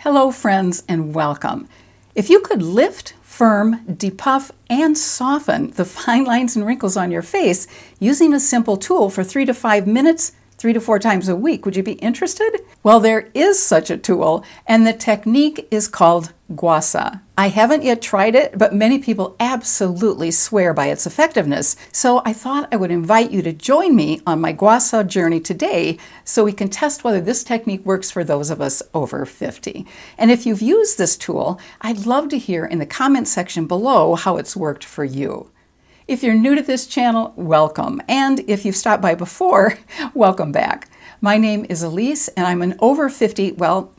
Hello friends and welcome. If you could lift, firm, depuff, and soften the fine lines and wrinkles on your face using a simple tool for 3 to 5 minutes, 3 to 4 times a week, would you be interested? Well, there is such a tool, and the technique is called Guasa. I haven't yet tried it, but many people absolutely swear by its effectiveness. So I thought I would invite you to join me on my Gua Sha journey today so we can test whether this technique works for those of us over 50. And if you've used this tool, I'd love to hear in the comment section below how it's worked for you. If you're new to this channel, welcome. And if you've stopped by before, welcome back. My name is Elise, and I'm an over 50, well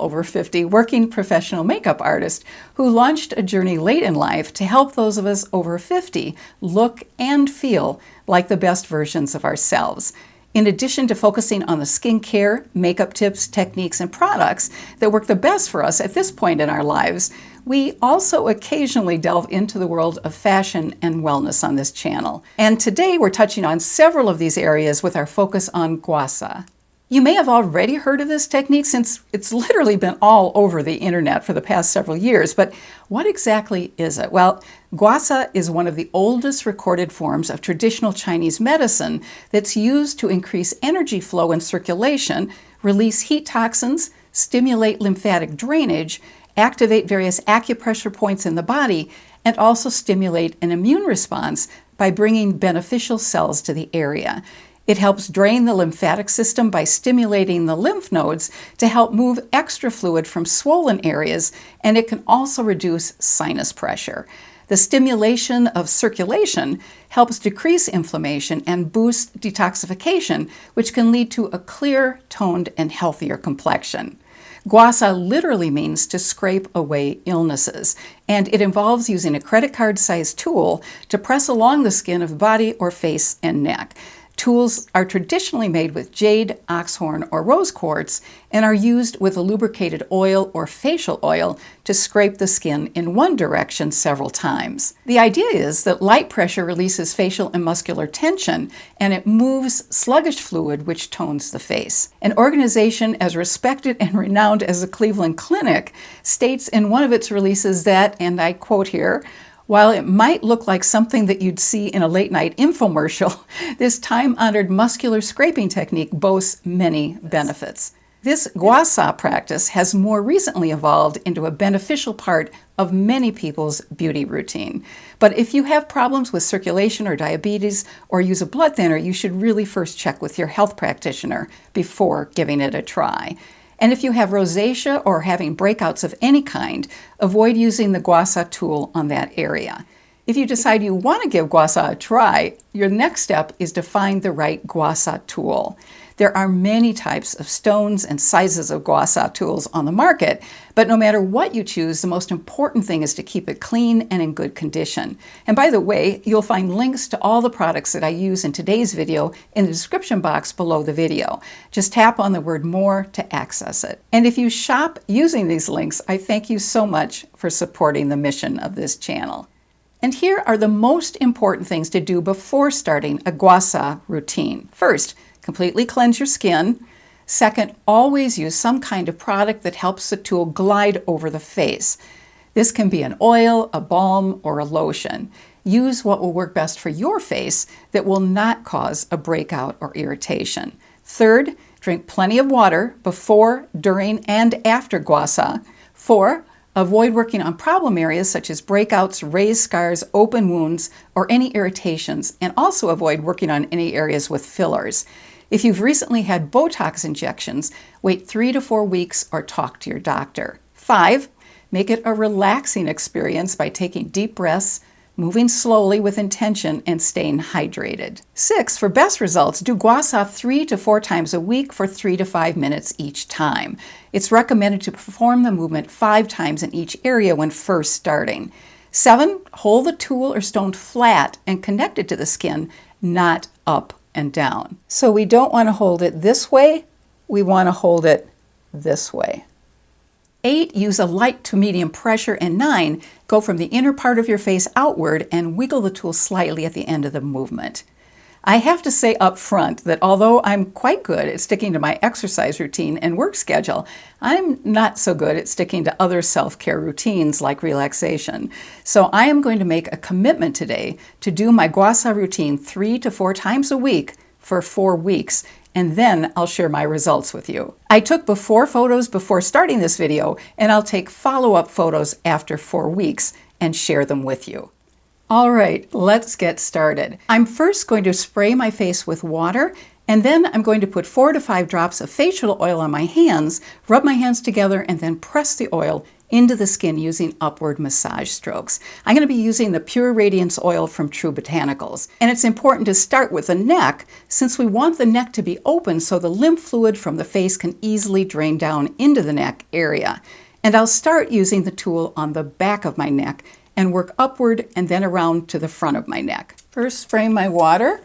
over 50, working professional makeup artist who launched a journey late in life to help those of us over 50 look and feel like the best versions of ourselves. In addition to focusing on the skincare, makeup tips, techniques, and products that work the best for us at this point in our lives, we also occasionally delve into the world of fashion and wellness on this channel. And today we're touching on several of these areas with our focus on Guasa. You may have already heard of this technique since it's literally been all over the internet for the past several years, but what exactly is it? Well, Guasa is one of the oldest recorded forms of traditional Chinese medicine that's used to increase energy flow and circulation, release heat toxins, stimulate lymphatic drainage, activate various acupressure points in the body, and also stimulate an immune response by bringing beneficial cells to the area. It helps drain the lymphatic system by stimulating the lymph nodes to help move extra fluid from swollen areas, and it can also reduce sinus pressure. The stimulation of circulation helps decrease inflammation and boost detoxification, which can lead to a clear, toned, and healthier complexion. Guasa literally means to scrape away illnesses, and it involves using a credit card-sized tool to press along the skin of the body or face and neck. Tools are traditionally made with jade, oxhorn, or rose quartz and are used with a lubricated oil or facial oil to scrape the skin in one direction several times. The idea is that light pressure releases facial and muscular tension, and it moves sluggish fluid which tones the face. An organization as respected and renowned as the Cleveland Clinic states in one of its releases that, and I quote here, "While it might look like something that you'd see in a late-night infomercial, this time-honored muscular scraping technique boasts many benefits." This Guasa practice has more recently evolved into a beneficial part of many people's beauty routine. But if you have problems with circulation or diabetes or use a blood thinner, you should really first check with your health practitioner before giving it a try. And if you have rosacea or having breakouts of any kind, avoid using the Guasa tool on that area. If you decide you want to give Guasa a try, your next step is to find the right Guasa tool. There are many types of stones and sizes of Guasa tools on the market, but no matter what you choose, the most important thing is to keep it clean and in good condition. And by the way, you'll find links to all the products that I use in today's video in the description box below the video. Just tap on the word "more" to access it. And if you shop using these links, I thank you so much for supporting the mission of this channel. And here are the most important things to do before starting a Guasa routine. First, completely cleanse your skin. Second, always use some kind of product that helps the tool glide over the face. This can be an oil, a balm, or a lotion. Use what will work best for your face that will not cause a breakout or irritation. Third, drink plenty of water before, during, and after Guasa. 4, avoid working on problem areas such as breakouts, raised scars, open wounds, or any irritations, and also avoid working on any areas with fillers. If you've recently had Botox injections, wait 3 to 4 weeks or talk to your doctor. 5, make it a relaxing experience by taking deep breaths, moving slowly with intention, and staying hydrated. 6, for best results, do Guasa 3 to 4 times a week for 3 to 5 minutes each time. It's recommended to perform the movement 5 times in each area when first starting. 7, hold the tool or stone flat and connect it to the skin, not up and down. So we don't want to hold it this way, we want to hold it this way. 8, use a light to medium pressure, and 9, go from the inner part of your face outward and wiggle the tool slightly at the end of the movement. I have to say up front that although I'm quite good at sticking to my exercise routine and work schedule, I'm not so good at sticking to other self-care routines like relaxation. So I am going to make a commitment today to do my Guasa routine 3 to 4 times a week for 4 weeks, and then I'll share my results with you. I took before photos before starting this video, and I'll take follow-up photos after 4 weeks and share them with you. All right, let's get started. I'm first going to spray my face with water, and then I'm going to put 4 to 5 drops of facial oil on my hands, rub my hands together, and then press the oil into the skin using upward massage strokes. I'm going to be using the Pure Radiance oil from True Botanicals. And it's important to start with the neck since we want the neck to be open so the lymph fluid from the face can easily drain down into the neck area. And I'll start using the tool on the back of my neck and work upward and then around to the front of my neck. First, spray my water.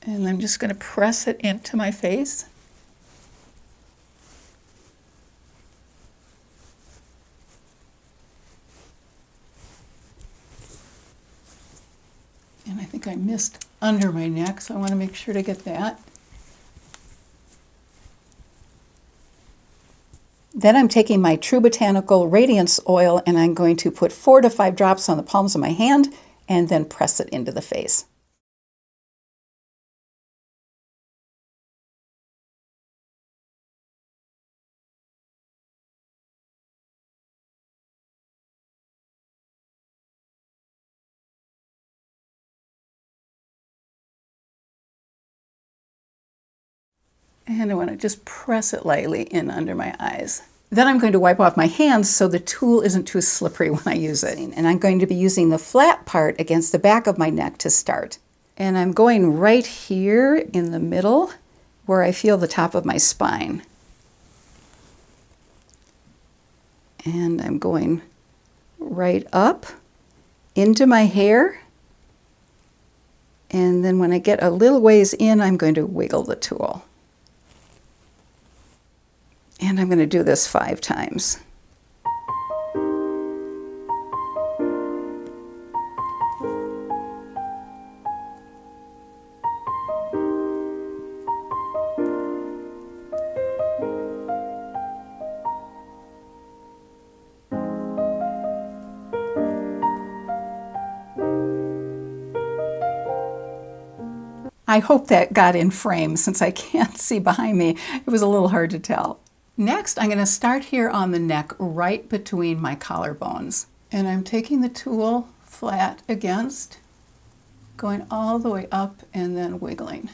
And I'm just going to press it into my face. And I think I missed under my neck, so I want to make sure to get that. Then I'm taking my True Botanical Radiance oil and I'm going to put 4 to 5 drops on the palms of my hand and then press it into the face. And I want to just press it lightly in under my eyes. Then I'm going to wipe off my hands so the tool isn't too slippery when I use it. And I'm going to be using the flat part against the back of my neck to start. And I'm going right here in the middle where I feel the top of my spine. And I'm going right up into my hair. And then when I get a little ways in, I'm going to wiggle the tool. And I'm going to do this 5 times. I hope that got in frame since I can't see behind me. It was a little hard to tell. Next, I'm going to start here on the neck right between my collarbones. And I'm taking the tool flat against, going all the way up and then wiggling.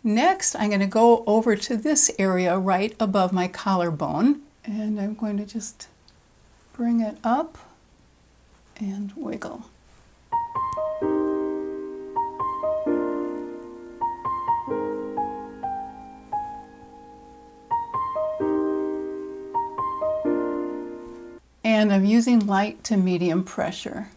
Next, I'm going to go over to this area right above my collarbone, and I'm going to just bring it up and wiggle. And I'm using light to medium pressure.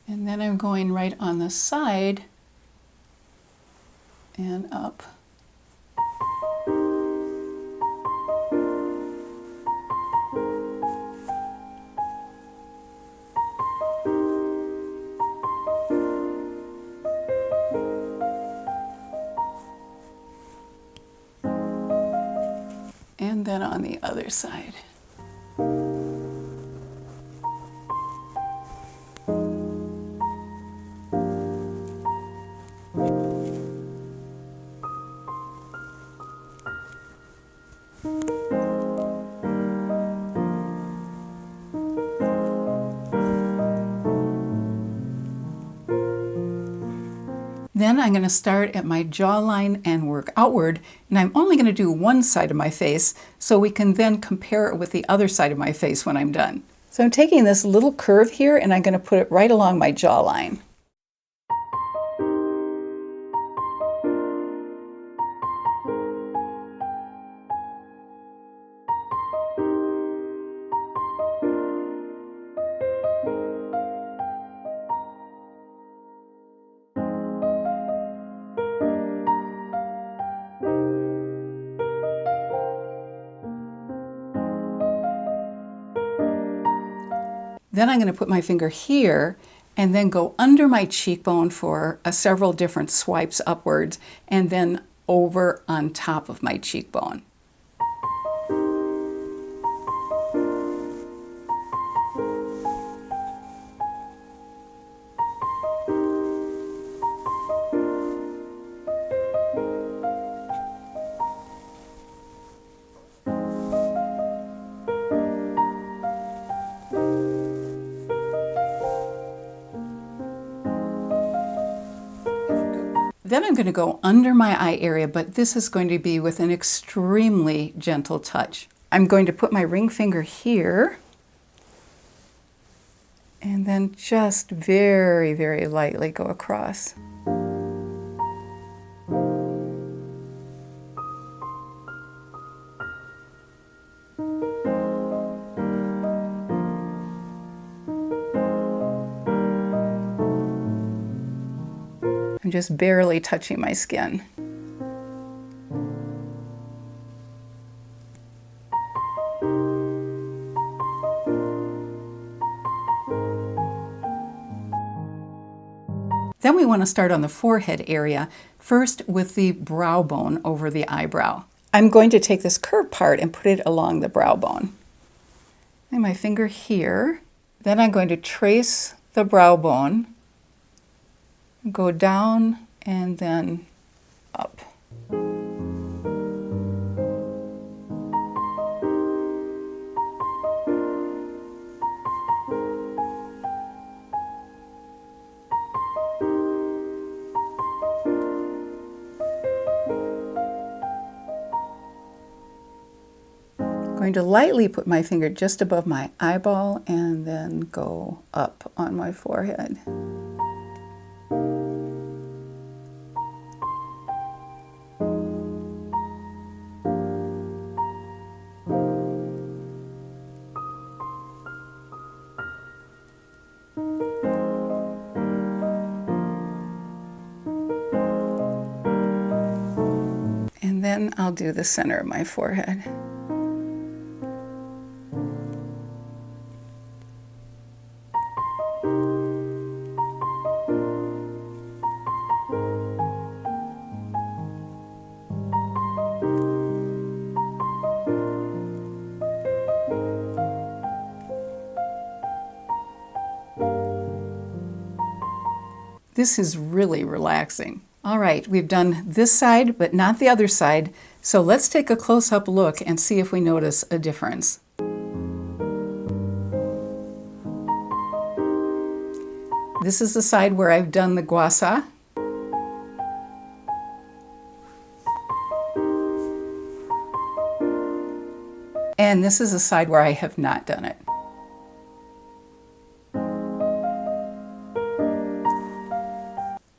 And then I'm going right on the side and up. And then on the other side. Then I'm going to start at my jawline and work outward, and I'm only going to do one side of my face so we can then compare it with the other side of my face when I'm done. So I'm taking this little curve here and I'm going to put it right along my jawline. Then I'm going to put my finger here and then go under my cheekbone for several different swipes upwards and then over on top of my cheekbone. Then I'm going to go under my eye area, but this is going to be with an extremely gentle touch. I'm going to put my ring finger here and then just very, very lightly go across. I'm just barely touching my skin. Then we want to start on the forehead area, first with the brow bone over the eyebrow. I'm going to take this curved part and put it along the brow bone. And my finger here. Then I'm going to trace the brow bone, go down and then up. I'm going to lightly put my finger just above my eyeball and then go up on my forehead. And then I'll do the center of my forehead. This is really relaxing. All right, we've done this side, but not the other side. So let's take a close-up look and see if we notice a difference. This is the side where I've done the guasa. And this is the side where I have not done it.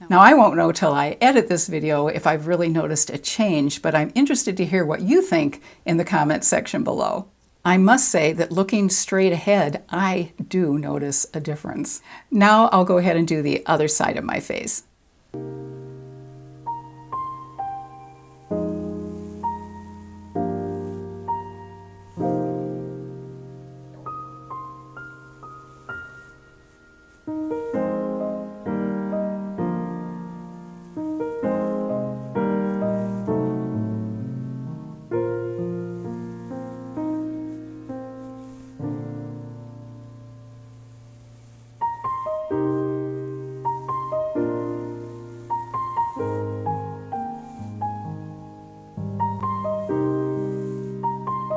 Now, I won't know till I edit this video if I've really noticed a change, but I'm interested to hear what you think in the comments section below. I must say that looking straight ahead, I do notice a difference. Now I'll go ahead and do the other side of my face.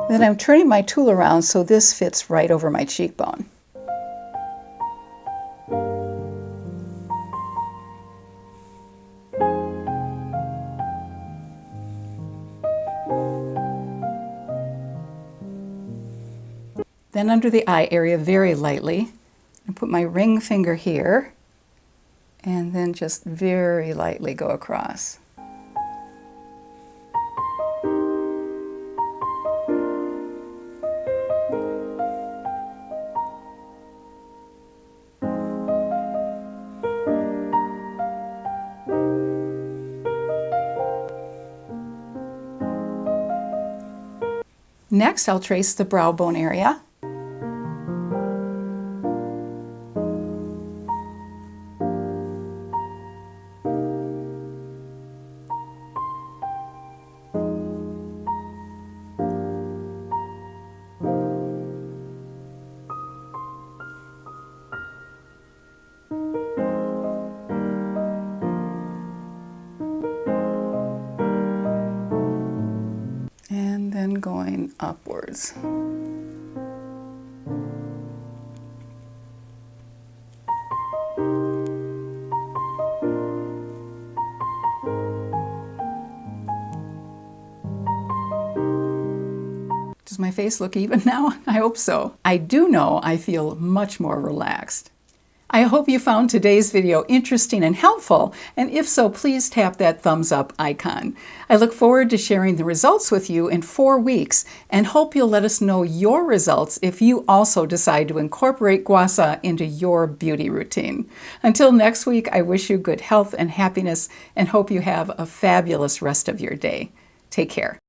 Then I'm turning my tool around so this fits right over my cheekbone. Then under the eye area very lightly. And put my ring finger here and then just very lightly go across. Next, I'll trace the brow bone area. And then going upwards. Does my face look even now? I hope so. I do know I feel much more relaxed. I hope you found today's video interesting and helpful, and if so, please tap that thumbs up icon. I look forward to sharing the results with you in 4 weeks and hope you'll let us know your results if you also decide to incorporate Guasa into your beauty routine. Until next week, I wish you good health and happiness and hope you have a fabulous rest of your day. Take care.